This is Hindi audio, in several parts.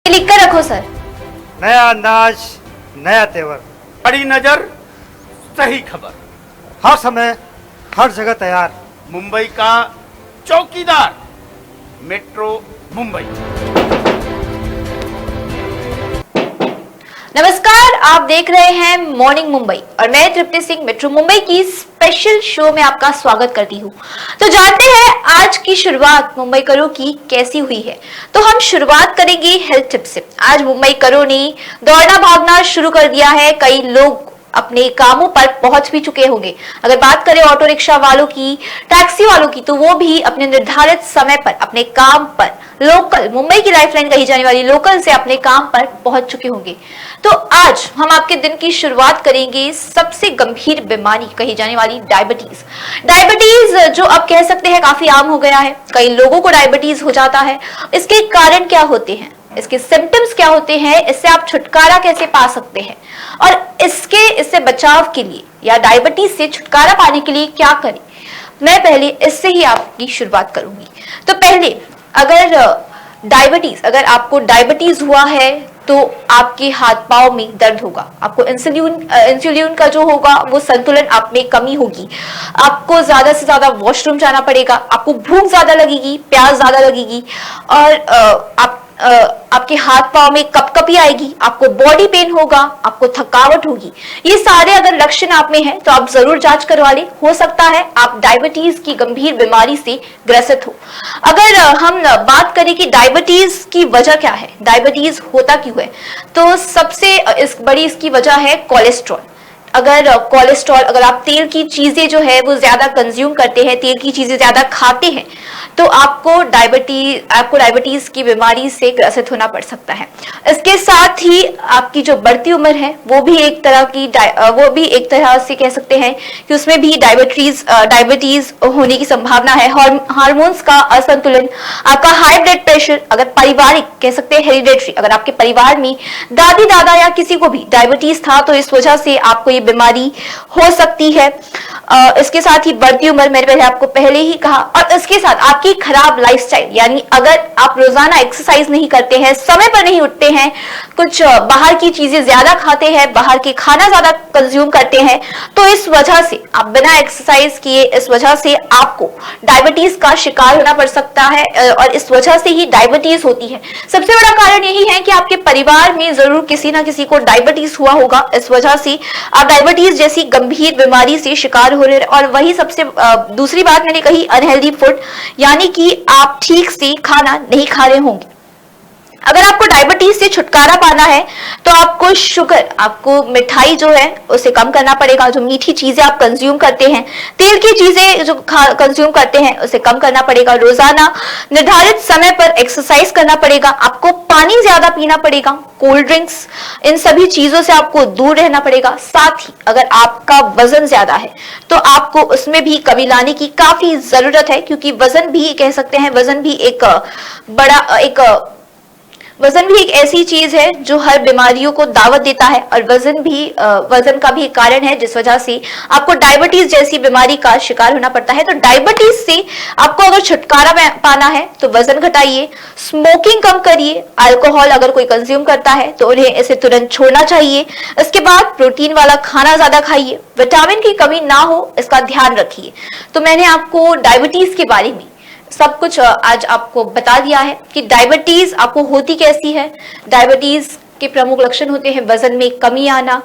लिख कर रखो सर। नया अंदाज, नया तेवर, कड़ी नजर, सही खबर, हर समय हर जगह तैयार। मुंबई का चौकीदार, मेट्रो मुंबई। नमस्कार, आप देख रहे हैं मॉर्निंग मुंबई और मैं तृप्ति सिंह मेट्रो मुंबई की स्पेशल शो में आपका स्वागत करती हूँ। तो जानते हैं आज की शुरुआत मुंबई करो की कैसी हुई है। तो हम शुरुआत करेंगे हेल्थ टिप से। आज मुंबई करो ने दौड़ना भागना शुरू कर दिया है। कई लोग अपने कामों पर पहुंच भी चुके होंगे। अगर बात करें ऑटो रिक्शा वालों की, टैक्सी वालों की, तो वो भी अपने निर्धारित समय पर अपने काम पर लोकल, मुंबई की लाइफलाइन कही जाने वाली लोकल से अपने काम पर पहुंच चुके होंगे। तो आज हम आपके दिन की शुरुआत करेंगे सबसे गंभीर बीमारी कही जाने वाली डायबिटीज। डायबिटीज जो अब कह सकते हैं काफी आम हो गया है। कई लोगों को डायबिटीज हो जाता है। इसके कारण क्या होते हैं, इसके सिम्टम्स क्या होते हैं, इससे आप छुटकारा कैसे पा सकते हैं और इससे बचाव के लिए या डायबिटीज से छुटकारा पाने के लिए क्या करें, मैं पहले इससे ही आपकी शुरुआत करूंगी। तो पहले अगर आपको डायबिटीज हुआ है तो आपके हाथ पांव में दर्द होगा, आपको इंसुलिन का जो होगा वो संतुलन आप में कमी होगी, आपको ज्यादा से ज्यादा वॉशरूम जाना पड़ेगा, आपको भूख ज्यादा लगेगी, प्यास ज्यादा लगेगी और आपके हाथ पांव में कपकपी आएगी, आपको बॉडी पेन होगा, आपको थकावट होगी। ये सारे अगर लक्षण आप में हैं तो आप जरूर जांच करवा लें। हो सकता है आप डायबिटीज की गंभीर बीमारी से ग्रसित हो। अगर हम बात करें कि डायबिटीज की वजह क्या है, डायबिटीज होता क्यों है, तो सबसे बड़ी इसकी वजह है कोलेस्ट्रॉल। अगर आप तेल की चीजें जो है वो ज्यादा कंज्यूम करते हैं, तेल की चीजें ज्यादा खाते हैं, तो आपको डायबिटीज की बीमारी से ग्रसित होना पड़ सकता है। इसके साथ ही आपकी जो बढ़ती उम्र है वो भी एक तरह से कह सकते हैं कि उसमें भी डायबिटीज होने की संभावना है। हार्मोन्स का असंतुलन, आपका हाई ब्लड प्रेशर, अगर पारिवारिक कह सकते हैं हेरिडेटरी, अगर आपके परिवार में दादी दादा या किसी को भी डायबिटीज था तो इस वजह से आपको ये बीमारी हो सकती है। इसके साथ ही बढ़ती उम्र, मैंने आपको पहले ही कहा, और इसके साथ आपकी खराब लाइफस्टाइल, यानी अगर आप रोजाना एक्सरसाइज नहीं करते हैं, समय पर नहीं उठते हैं, कुछ बाहर की चीजें ज्यादा खाते हैं, बाहर के खाना ज्यादा कंज्यूम करते हैं, तो इस वजह से आप बिना एक्सरसाइज किए, इस वजह से आपको डायबिटीज का शिकार होना पड़ सकता है और इस वजह से ही डायबिटीज होती है। सबसे बड़ा कारण यही है कि आपके परिवार में जरूर किसी ना किसी को डायबिटीज हुआ होगा, इस वजह से आप डायबिटीज जैसी गंभीर बीमारी से शिकार हो रहे हैं। और वही सबसे दूसरी बात मैंने कही, अनहेल्दी फूड, यानी कि आप ठीक से खाना नहीं खा रहे होंगे। अगर आपको डायबिटीज से छुटकारा पाना है तो आपको शुगर, आपको मिठाई जो है उसे कम करना पड़ेगा। जो मीठी चीजें आप कंज्यूम करते हैं, तेल की चीजें जो कंज्यूम करते हैं, उसे कम करना पड़ेगा। रोजाना निर्धारित समय पर एक्सरसाइज करना पड़ेगा। आपको पानी ज्यादा पीना पड़ेगा। कोल्ड ड्रिंक्स, इन सभी चीजों से आपको दूर रहना पड़ेगा। साथ ही अगर आपका वजन ज्यादा है तो आपको उसमें भी कमी लाने की काफी जरूरत है, क्योंकि वजन भी कह सकते हैं, वजन भी एक ऐसी चीज है जो हर बीमारियों को दावत देता है और वजन का भी एक कारण है जिस वजह से आपको डायबिटीज जैसी बीमारी का शिकार होना पड़ता है। तो डायबिटीज से आपको अगर छुटकारा पाना है तो वजन घटाइए, स्मोकिंग कम करिए, अल्कोहल अगर कोई कंज्यूम करता है तो उन्हें इसे तुरंत छोड़ना चाहिए। इसके बाद प्रोटीन वाला खाना ज्यादा खाइए, विटामिन की कमी ना हो इसका ध्यान रखिए। तो मैंने आपको डायबिटीज के बारे में सब कुछ आज आपको बता दिया है कि डायबिटीज आपको होती कैसी है। डायबिटीज के प्रमुख लक्षण होते हैं वजन में कमी आना,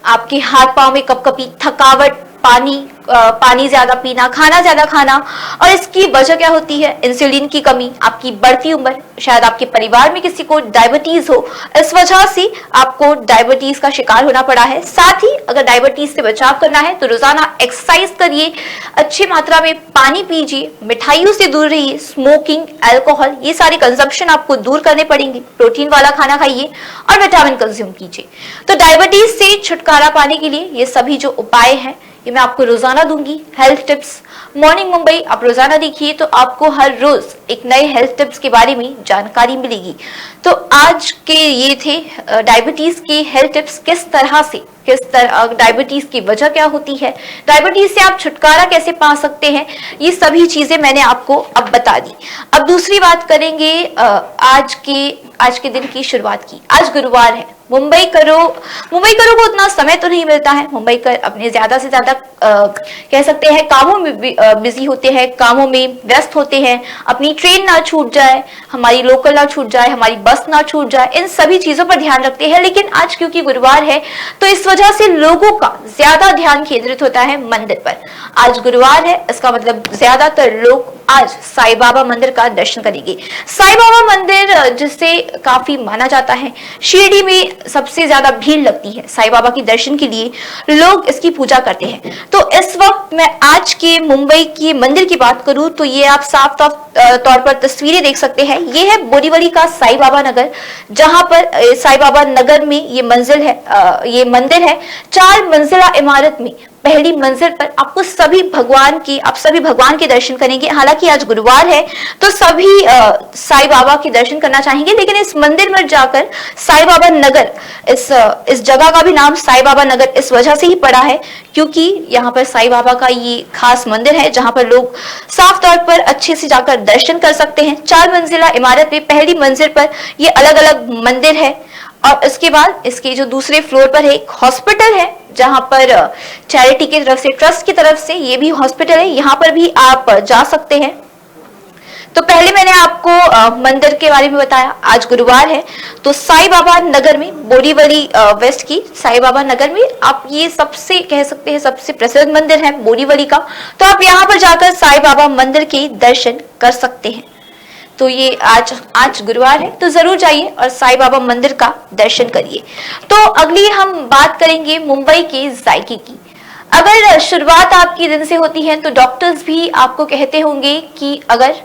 आपके हाथ पांव में कपकपी, थकावट, पानी ज्यादा पीना, खाना ज्यादा खाना, और इसकी वजह क्या होती है, इंसुलिन की कमी, आपकी बढ़ती उम्र, शायद आपके परिवार में किसी को डायबिटीज हो, इस वजह से आपको डायबिटीज का शिकार होना पड़ा है। साथ ही अगर डायबिटीज से बचाव करना है तो रोजाना एक्सरसाइज करिए, अच्छी मात्रा में पानी पीजिए, मिठाइयों से दूर रहिए, स्मोकिंग, अल्कोहल, ये सारे कंजप्शन आपको दूर करने पड़ेंगे, प्रोटीन वाला खाना खाइए और विटामिन कंज्यूम कीजिए। तो डायबिटीज से छुटकारा पाने के लिए ये सभी जो उपाय हैं मैं आपको रोजाना दूंगी। हेल्थ टिप्स मॉर्निंग मुंबई आप रोजाना देखिए तो आपको हर रोज एक नए हेल्थ टिप्स के बारे में जानकारी मिलेगी। तो आज के ये थे डायबिटीज के हेल्थ टिप्स, किस तरह डायबिटीज की वजह क्या होती है, डायबिटीज से आप छुटकारा कैसे पा सकते हैं, ये सभी चीजें मैंने आपको अब बता दी। अब दूसरी बात करेंगे आज के दिन की शुरुआत की। आज गुरुवार है, मुंबई करो को उतना समय तो नहीं मिलता है। मुंबई कर अपने ज्यादा से ज्यादा कह सकते हैं कामों में बिजी होते हैं, कामों में व्यस्त होते हैं। अपनी ट्रेन ना छूट जाए, हमारी लोकल ना छूट जाए, हमारी बस ना छूट जाए, इन सभी चीजों पर ध्यान रखते हैं। लेकिन आज क्योंकि गुरुवार है तो इस वजह से लोगों का ज्यादा ध्यान केंद्रित होता है मंदिर पर। आज गुरुवार है, इसका मतलब ज्यादातर लोग आज साईं बाबा मंदिर का दर्शन करेंगे। साईं बाबा मंदिर जिसे काफी माना जाता है, शिरडी में सबसे ज्यादा भीड़ लगती है साईं बाबा के दर्शन के लिए, लोग इसकी पूजा करते हैं। तो इस वक्त मैं आज के मुंबई के मंदिर की बात करूं तो ये आप साफ तौर पर तस्वीरें देख सकते हैं। ये है बोरीवली का साईं बाबा नगर, जहां पर साईं बाबा नगर में ये मंदिर है। 4 मंजिला इमारत में पहली मंजिल पर आपको सभी भगवान के दर्शन करेंगे। हालांकि आज गुरुवार है तो सभी साईं बाबा के दर्शन करना चाहेंगे, लेकिन इस मंदिर में जाकर साईं बाबा नगर, इस जगह का भी नाम साईं बाबा नगर इस वजह से ही पड़ा है क्योंकि यहाँ पर साईं बाबा का ये खास मंदिर है जहां पर लोग साफ तौर पर अच्छे से जाकर दर्शन कर सकते हैं। 4 मंजिला इमारत में पहली मंजिल पर ये अलग अलग मंदिर है और इसके बाद इसके जो दूसरे फ्लोर पर है एक हॉस्पिटल है जहां पर चैरिटी की तरफ से, ट्रस्ट की तरफ से ये भी हॉस्पिटल है, यहाँ पर भी आप जा सकते हैं। तो पहले मैंने आपको मंदिर के बारे में बताया। आज गुरुवार है तो साईं बाबा नगर में, बोरीवली वेस्ट की साईं बाबा नगर में आप ये सबसे कह सकते हैं सबसे प्रसिद्ध मंदिर है बोरीवली का, तो आप यहाँ पर जाकर साईं बाबा मंदिर के दर्शन कर सकते हैं। तो ये आज गुरुवार है तो जरूर जाइए और साईं बाबा मंदिर का दर्शन करिए। तो अगली हम बात करेंगे मुंबई के जायके की। अगर शुरुआत आपकी दिन से होती है तो डॉक्टर्स भी आपको कहते होंगे कि अगर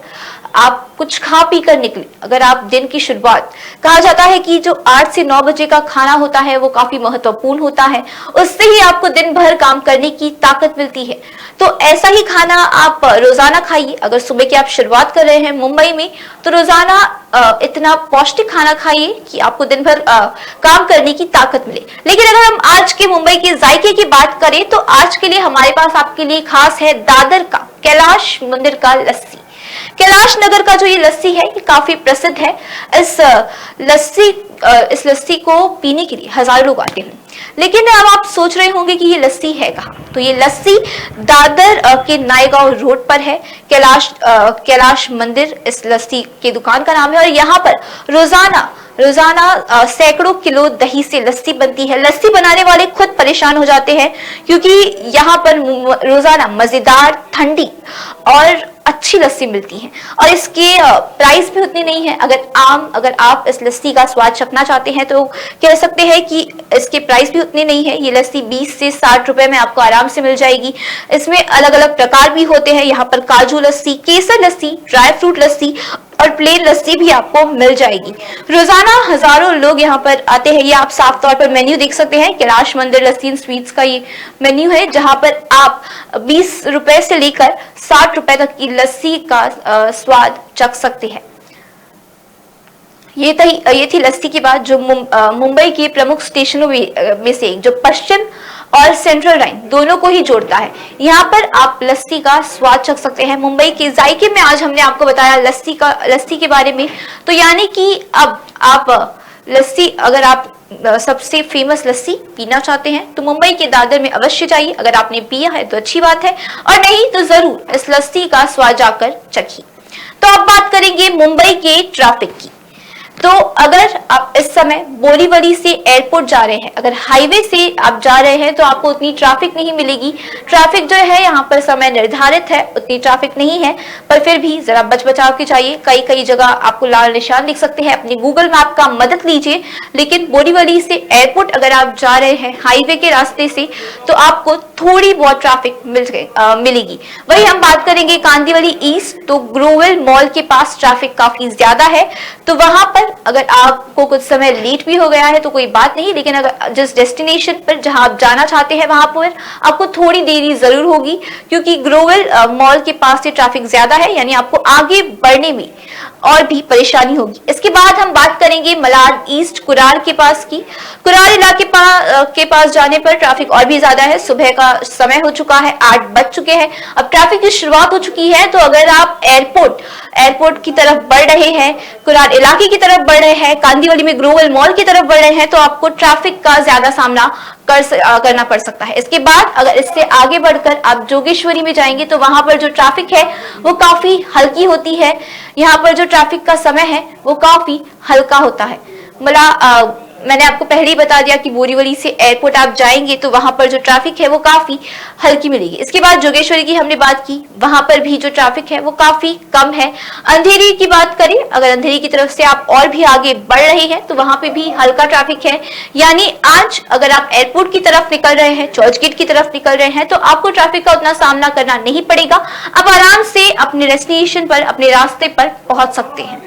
आप कुछ खा पी कर निकले, अगर आप दिन की शुरुआत, कहा जाता है कि जो 8 से 9 बजे का खाना होता है वो काफी महत्वपूर्ण होता है, उससे ही आपको दिन भर काम करने की ताकत मिलती है। तो ऐसा ही खाना आप रोजाना खाइए। अगर सुबह की आप शुरुआत कर रहे हैं मुंबई में तो रोजाना इतना पौष्टिक खाना खाइए कि आपको दिन भर काम करने की ताकत मिले। लेकिन अगर हम आज के मुंबई के जायके की बात करें तो आज के लिए हमारे पास आपके लिए खास है दादर का कैलाश मंदिर का लस्सी। कैलाश नगर का जो ये लस्सी है ये काफी प्रसिद्ध है। इस लस्सी को पीने के लिए हजारों लोग आते हैं। लेकिन अब आप सोच रहे होंगे कि ये लस्सी है कहाँ, तो ये लस्सी दादर के नायगांव रोड पर है। कैलाश मंदिर इस लस्सी की दुकान का नाम है और यहाँ पर रोजाना सैकड़ों किलो दही से लस्सी बनती है। लस्सी बनाने वाले खुद परेशान हो जाते हैं क्योंकि यहाँ पर रोजाना मजेदार, ठंडी और अच्छी लस्सी मिलती है और इसके प्राइस भी उतनी नहीं है। अगर आप इस लस्सी का स्वाद चखना चाहते हैं तो कह सकते हैं कि इसके प्राइस भी उतने नहीं है। ये लस्सी 20 से 60 रुपए में आपको आराम से मिल जाएगी। इसमें अलग अलग प्रकार भी होते हैं। यहाँ पर काजू लस्सी, केसर लस्सी, ड्राई फ्रूट लस्सी और प्लेन लस्सी भी आपको मिल जाएगी। रोजाना हजारों लोग यहाँ पर आते हैं। ये आप साफ तौर पर मेन्यू देख सकते हैं। कैलाश मंदिर लस्सी एंड स्वीट्स का ये मेन्यू है जहां पर आप 20 रुपए से लेकर 60 रुपए तक की लस्सी का स्वाद चख सकते हैं। ये थी लस्सी की बात जो मुंबई के प्रमुख स्टेशनों में से एक, जो पश्चिम और सेंट्रल लाइन दोनों को ही जोड़ता है। यहाँ पर आप लस्सी का स्वाद चख सकते हैं। मुंबई के जायके में आज हमने आपको बताया लस्सी के बारे में। तो यानी कि अब आप लस्सी, अगर आप सबसे फेमस लस्सी पीना चाहते हैं तो मुंबई के दादर में अवश्य जाइए। अगर आपने पिया है तो अच्छी बात है और नहीं तो जरूर इस लस्सी का स्वाद जाकर चखिए। तो अब बात करेंगे मुंबई के ट्रैफिक की। तो अगर आप इस समय बोरीवली से एयरपोर्ट जा रहे हैं, अगर हाईवे से आप जा रहे हैं तो आपको उतनी ट्रैफिक नहीं मिलेगी। ट्रैफिक जो है यहाँ पर समय निर्धारित है, उतनी ट्रैफिक नहीं है, पर फिर भी जरा बच बचाव के चाहिए। कई जगह आपको लाल निशान दिख सकते हैं, अपनी गूगल मैप का मदद लीजिए। लेकिन बोरीवली से एयरपोर्ट अगर आप जा रहे हैं हाईवे के रास्ते से तो आपको थोड़ी बहुत ट्रैफिक मिलेगी। वही हम बात करेंगे कांदिवली ईस्ट, तो ग्रोवेल मॉल के पास ट्रैफिक काफी ज्यादा है। तो वहां पर अगर आपको कुछ समय लेट भी हो गया है तो कोई बात नहीं, लेकिन अगर जिस डेस्टिनेशन पर जहां आप जाना चाहते हैं वहां पर आपको थोड़ी देरी जरूर होगी, क्योंकि ग्रोवेल मॉल के पास से ट्रैफिक ज्यादा है, यानी आपको आगे बढ़ने में और भी परेशानी होगी। इसके बाद हम बात करेंगे मलाड ईस्ट कुरार के पास की। कुरार इलाके के पास जाने पर ट्रैफिक और भी ज्यादा है। सुबह का समय हो चुका है, 8 बज चुके हैं, अब ट्रैफिक की शुरुआत हो चुकी है। तो अगर आप एयरपोर्ट की तरफ बढ़ रहे हैं, कुरार इलाके की तरफ बढ़ रहे हैं, कांदीवली में ग्रोवेल मॉल की तरफ बढ़ रहे हैं, तो आपको ट्रैफिक का ज्यादा सामना करना पड़ सकता है। इसके बाद अगर इससे आगे बढ़कर आप जोगेश्वरी में जाएंगे तो वहां पर जो ट्रैफिक है वो काफी हल्की होती है। यहाँ पर जो ट्रैफिक का समय है वो काफी हल्का होता है। मैंने आपको पहले ही बता दिया कि बोरीवली से एयरपोर्ट आप जाएंगे तो वहां पर जो ट्रैफिक है वो काफी हल्की मिलेगी। इसके बाद जोगेश्वरी की हमने बात की, वहां पर भी जो ट्रैफिक है वो काफी कम है। अंधेरी की बात करें, अगर अंधेरी की तरफ से आप और भी आगे बढ़ रहे हैं तो वहां पे भी हल्का ट्रैफिक है। यानी आज अगर आप एयरपोर्ट की तरफ निकल रहे हैं, चर्च गेट की तरफ निकल रहे हैं, तो आपको ट्रैफिक का उतना सामना करना नहीं पड़ेगा। आप आराम से अपने डेस्टिनेशन पर, अपने रास्ते पर पहुंच सकते हैं।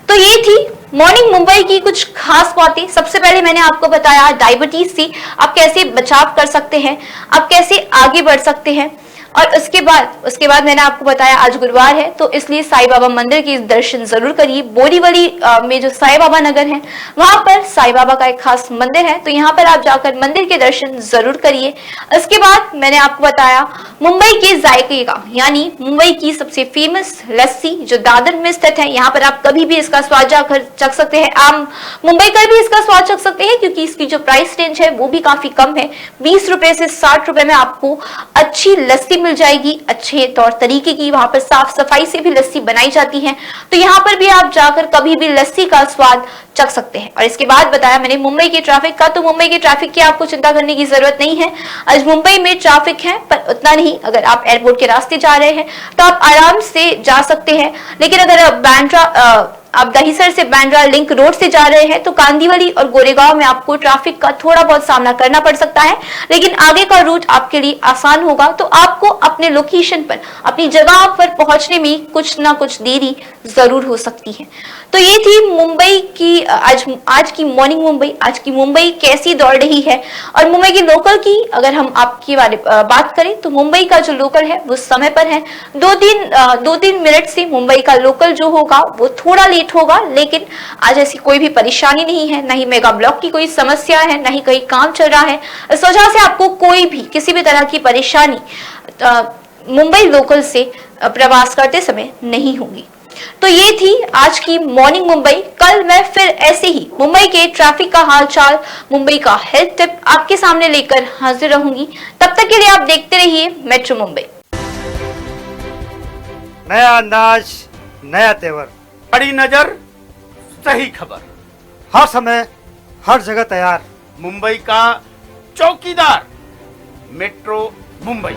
तो ये थी मॉर्निंग मुंबई की कुछ खास बातें। सबसे पहले मैंने आपको बताया डायबिटीज से आप कैसे बचाव कर सकते हैं, आप कैसे आगे बढ़ सकते हैं, और उसके बाद मैंने आपको बताया आज गुरुवार है तो इसलिए साईं बाबा मंदिर के दर्शन जरूर करिए। बोरीवली में जो साईं बाबा नगर है वहां पर साईं बाबा का एक खास मंदिर है, तो यहाँ पर आप जाकर मंदिर के दर्शन जरूर करिए। इसके बाद मैंने आपको बताया मुंबई के जायके का, यानी मुंबई की सबसे फेमस लस्सी जो दादर में स्थित है, यहाँ पर आप कभी भी इसका स्वाद जाकर चख सकते हैं। आम मुंबई कर भी इसका स्वाद चख सकते हैं, क्योंकि इसकी जो प्राइस रेंज है वो भी काफी कम है। 20 रुपए से 60 रुपए में आपको अच्छी लस्सी मिल जाएगी, अच्छे तौर तरीके की। वहां पर साफ सफाई से भी लस्सी बनाई जाती है, तो यहाँ पर भी आप जाकर कभी भी लस्सी का स्वाद चख सकते हैं। और इसके बाद बताया मैंने मुंबई के ट्रैफिक का, तो मुंबई के ट्रैफिक की आपको चिंता करने की जरूरत नहीं है। आज मुंबई में ट्रैफिक है पर उतना नहीं। अगर आप एयरपोर्ट के रास्ते जा रहे हैं तो आप आराम से जा सकते हैं, लेकिन अगर आप दहीसर से बांद्रा लिंक रोड से जा रहे हैं तो कांदीवली और गोरेगांव में आपको ट्रैफिक का थोड़ा बहुत सामना करना पड़ सकता है, लेकिन आगे का रूट आपके लिए आसान होगा। तो आपको अपने लोकेशन पर, अपनी जगह पर पहुंचने में कुछ ना कुछ देरी जरूर हो सकती है। तो ये थी मुंबई की आज की मॉर्निंग मुंबई। आज की मुंबई कैसी दौड़ रही है, और मुंबई की लोकल की अगर हम आपकी बात करें तो मुंबई का जो लोकल है वो समय पर है। 2-3 मिनट से मुंबई का लोकल जो होगा वो थोड़ा लेट होगा, लेकिन आज ऐसी कोई भी परेशानी नहीं है, ना ही मेगा ब्लॉक की कोई समस्या है, ना ही कहीं काम चल रहा है। इस वजह से आपको कोई भी किसी भी तरह की परेशानी मुंबई लोकल से प्रवास करते समय नहीं होगी। तो ये थी आज की मॉर्निंग मुंबई। कल मैं फिर ऐसे ही मुंबई के ट्रैफिक का हालचाल, मुंबई का हेल्थ टिप आपके सामने लेकर हाजिर रहूंगी। तब तक के लिए आप देखते रहिए मेट्रो मुंबई। नया अंदाज, नया तेवर, बड़ी नजर, सही खबर, हर समय हर जगह तैयार। मुंबई का चौकीदार, मेट्रो मुंबई।